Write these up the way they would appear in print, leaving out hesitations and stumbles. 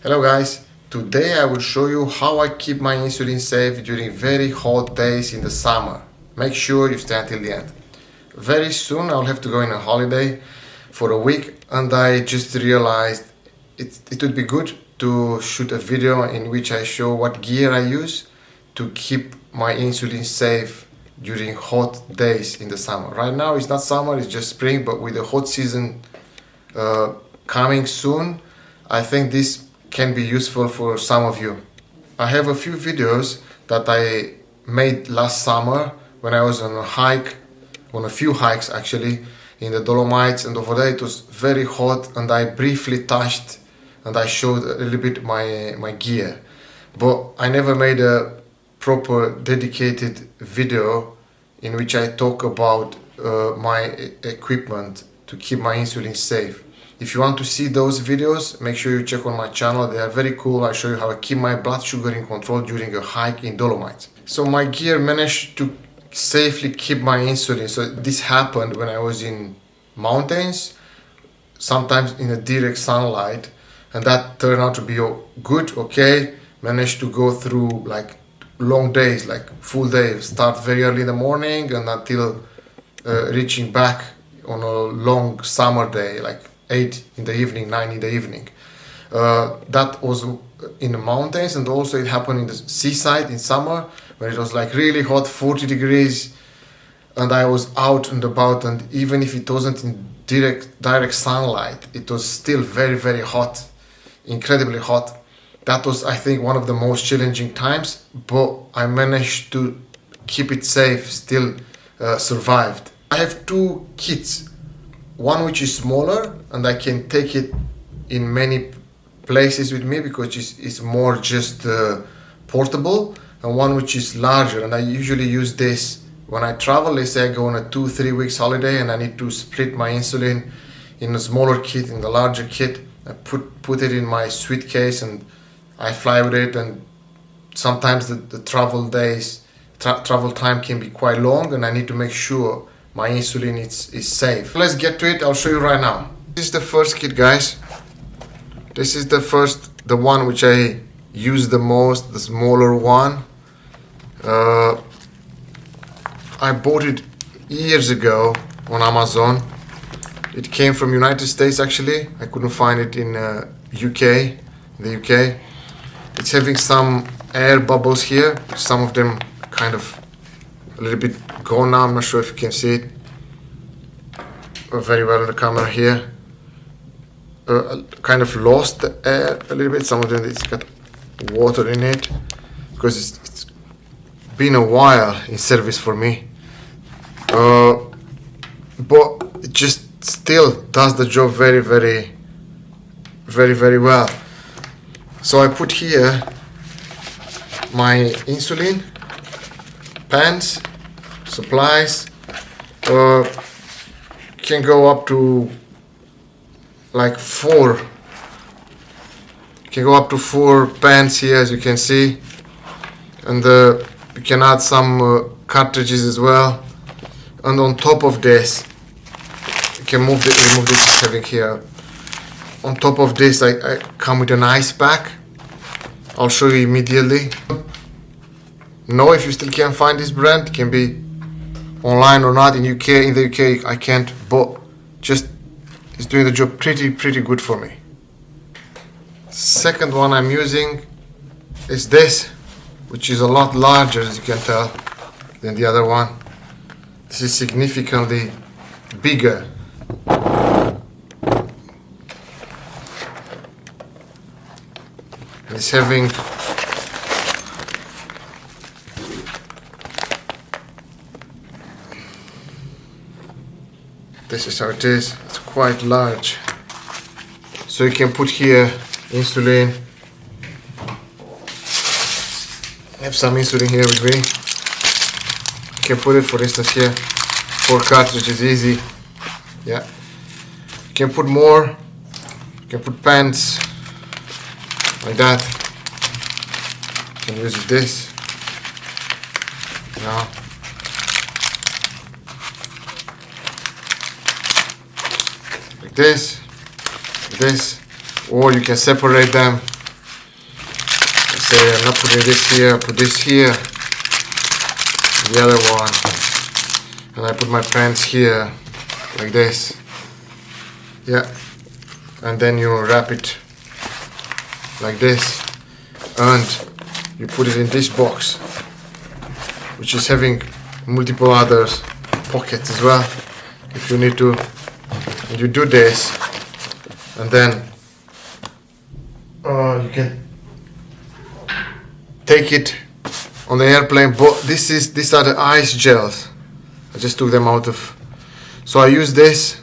Hello guys, today I will show you how I keep my insulin safe during very hot days in the summer. Make sure you stay until the end. Very soon I'll have to go on a holiday for a week and I just realized it would be good to shoot a video in which I show what gear I use to keep my insulin safe during hot days in the summer. Right now it's not summer, it's just spring, but with the hot season coming soon, I think this can be useful for some of you. I have a few videos that I made last summer when I was on a few hikes actually, in the Dolomites, and over there it was very hot and I briefly touched and I showed a little bit my gear. But I never made a proper dedicated video in which I talk about my equipment to keep my insulin safe. If you want to see those videos, make sure you check on my channel. They are very cool. I show you how I keep my blood sugar in control during a hike in Dolomites. So my gear managed to safely keep my insulin. So this happened when I was in mountains, sometimes in a direct sunlight, and that turned out to be good, okay. Managed to go through like long days, like full days, start very early in the morning and until reaching back on a long summer day, like 8 in the evening, 9 in the evening. That was in the mountains, and also it happened in the seaside in summer when it was like really hot, 40 degrees, and I was out and about, and even if it wasn't in direct sunlight, it was still very, very hot, incredibly hot. That was, I think, one of the most challenging times, but I managed to keep it safe, still survived. I have two kits. One which is smaller and I can take it in many places with me because it's more just portable, and one which is larger, and I usually use this when I travel. Let's say I go on a 2-3 weeks holiday and I need to split my insulin in a smaller kit, in the larger kit. I put it in my suitcase and I fly with it, and sometimes the travel time can be quite long and I need to make sure my insulin is safe. Let's get to it. I'll show you right now. This is the first kit, guys. This is the one which I use the most, the smaller one. I bought it years ago on Amazon. It came from United States actually. I couldn't find it in the UK. It's having some air bubbles here. Some of them kind of a little bit gone now. I'm not sure if you can see it very well in the camera here. Kind of lost the air a little bit. Some of them, it's got water in it because it's been a while in service for me. But it just still does the job very, very, very, very well. So I put here my insulin, pens, supplies. Can go up to like 4. Can go up to 4 pens here, as you can see, and you can add some cartridges as well. And on top of this, you can remove this having here. On top of this, I come with an ice pack. I'll show you immediately. Know if you still can find this brand. It can be online or not. In the UK I can't, but just it's doing the job pretty good for me. Second one I'm using is this, which is a lot larger, as you can tell, than the other one. This is significantly bigger. It's having this is how it is. It's quite large, so you can put here insulin. I have some insulin here with me. You can put it, for instance, here. 4 cartridges, easy. Yeah. You can put more. You can put pens like that. You can use this. Now. Like this, or you can separate them Okay, I'm not putting this here, put this here, the other one, and I put my pants here, like this, yeah, and then you wrap it like this, and you put it in this box, which is having multiple other pockets as well, if you need to, and you do this, and then you can take it on the airplane. But these are the ice gels. I just took them out of. So I use this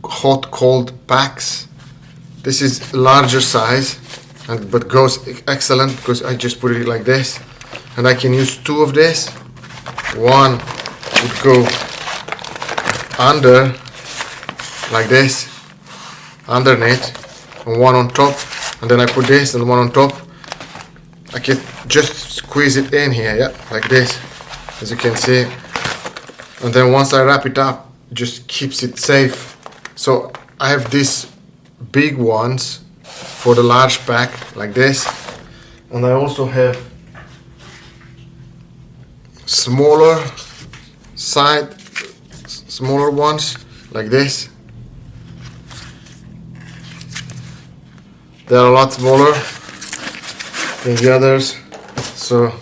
hot cold packs. This is larger size, but goes excellent because I just put it like this, and I can use two of this. One would go under like this, underneath, and one on top, and then I put this and one on top. I can just squeeze it in here, yeah, like this, as you can see, and then once I wrap it up, it just keeps it safe. So I have these big ones for the large pack like this, and I also have smaller ones like this. They're a lot smaller than the others, so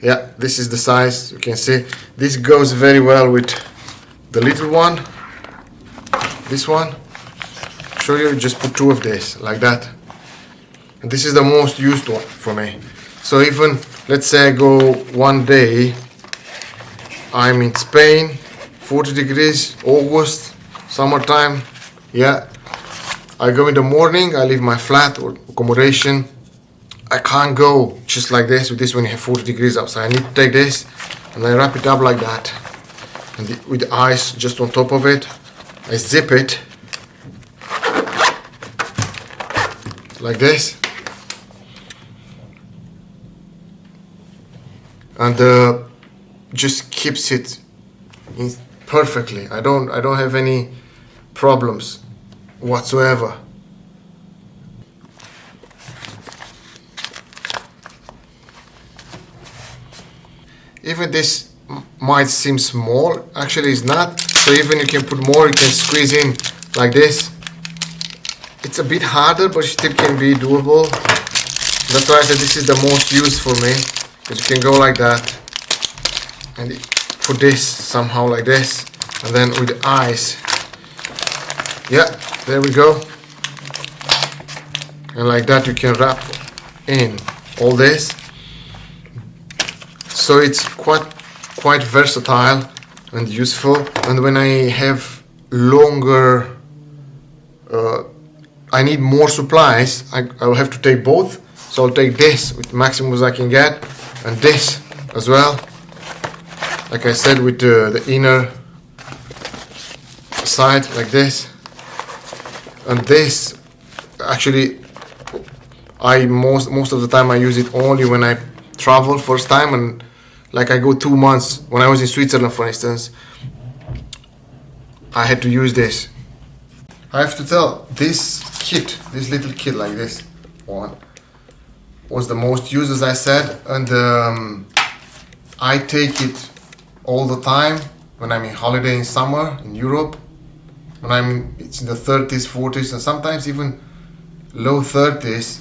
yeah, this is the size. You can see this goes very well with the little one. This one, show you, just put two of this like that, and this is the most used one for me. So even let's say I go one day, I'm in Spain, 40 degrees, August, summertime, yeah, I go in the morning, I leave my flat or accommodation. I can't go just like this with this when you have 40 degrees outside. I need to take this and I wrap it up like that, and with the ice just on top of it, I zip it like this, and just keeps it in perfectly. I don't have any problems whatsoever. Even this might seem small, actually it's not. So even you can put more, you can squeeze in like this. It's a bit harder, but still can be doable. That's why I said this is the most used for me, because you can go like that and put this somehow like this, and then with the eyes, yeah, there we go, and like that you can wrap in all this. So it's quite versatile and useful. And when I have longer, I need more supplies, I'll have to take both. So I'll take this with maximum as I can get, and this as well, like I said, with the inner side like this. And this, actually, I most of the time I use it only when I travel first time, and like I go 2 months. When I was in Switzerland, for instance, I had to use this. I have to tell, this little kit like this one was the most used, as I said, and I take it all the time when I'm in holiday in summer in Europe. When it's in the 30s, 40s, and sometimes even low 30s.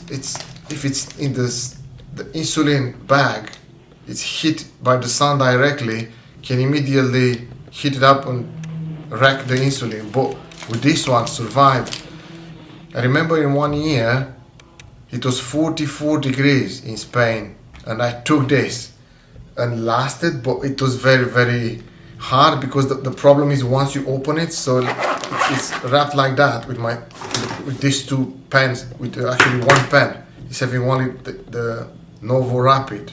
If it's in the insulin bag, it's hit by the sun directly, can immediately heat it up and wreck the insulin. But with this one, survived. I remember in 1 year, it was 44 degrees in Spain, and I took this and lasted, but it was very, very hard, because the problem is once you open it, so it's wrapped like that with these two pens, with actually one pen. It's having only the Novo Rapid,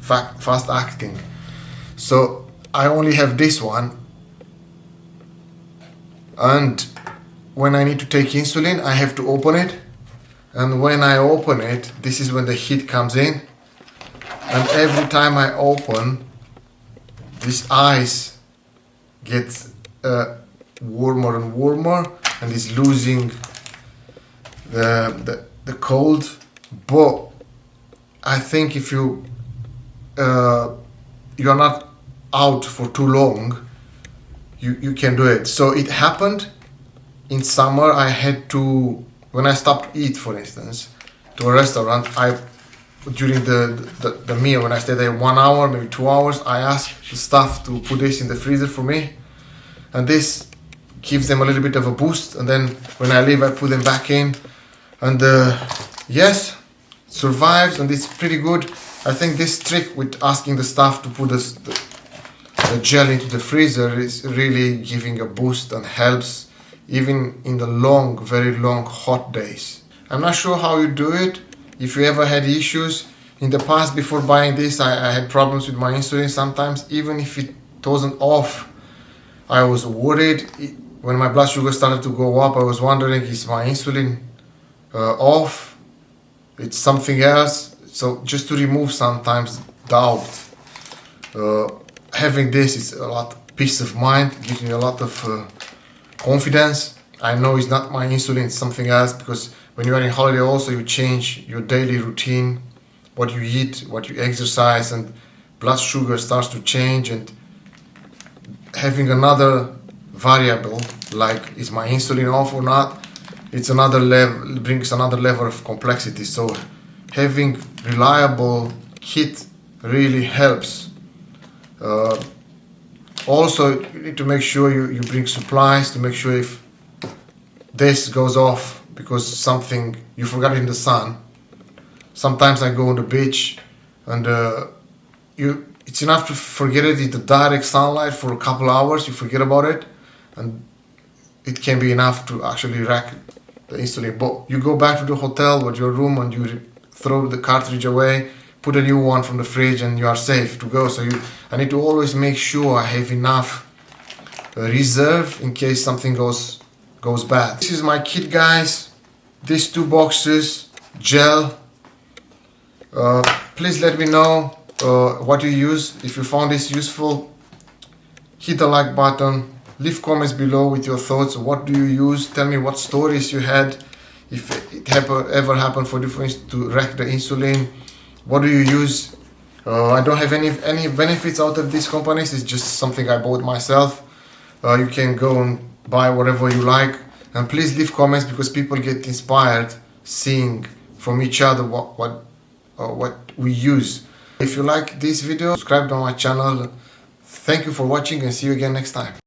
fast acting. So I only have this one, and when I need to take insulin, I have to open it, and when I open it, this is when the heat comes in, and every time I open, this ice gets warmer and warmer, and is losing the cold, but I think if you're not out for too long, you can do it. So it happened in summer. I had to, when I stopped to eat, for instance, to a restaurant, during the meal, when I stayed there 1 hour, maybe 2 hours, I asked the staff to put this in the freezer for me, and this gives them a little bit of a boost. And then when I leave, I put them back in, and yes, survives, and it's pretty good. I think this trick with asking the staff to put the gel into the freezer is really giving a boost and helps even in the long, very long hot days. I'm not sure how you do it. If you ever had issues in the past before buying this, I had problems with my insulin sometimes. Even if it wasn't off, I was worried. When my blood sugar started to go up, I was wondering, is my insulin off? It's something else. So just to remove sometimes doubt, having this is a lot of peace of mind, gives me a lot of confidence. I know it's not my insulin, it's something else, because when you are in holiday also you change your daily routine, what you eat, what you exercise, and blood sugar starts to change, and having another variable like is my insulin off or not, it's another level, brings another level of complexity. So having reliable kit really helps. Also, you need to make sure you bring supplies to make sure if this goes off because something you forgot in the sun. Sometimes I go on the beach and it's enough to forget it in the direct sunlight for a couple hours. You forget about it, and it can be enough to actually wreck the insulin. But you go back to the hotel or your room and you throw the cartridge away, put a new one from the fridge, and you are safe to go. So I need to always make sure I have enough reserve in case something goes bad. This is my kit, guys. These 2 boxes, gel. Please let me know what you use. If you found this useful, hit the like button. Leave comments below with your thoughts. What do you use? Tell me what stories you had. If it ever happened for you, for instance, to wreck the insulin. What do you use? I don't have any benefits out of these companies. It's just something I bought myself. You can go and buy whatever you like. And please leave comments, because people get inspired seeing from each other what we use. If you like this video, subscribe to my channel. Thank you for watching, and see you again next time.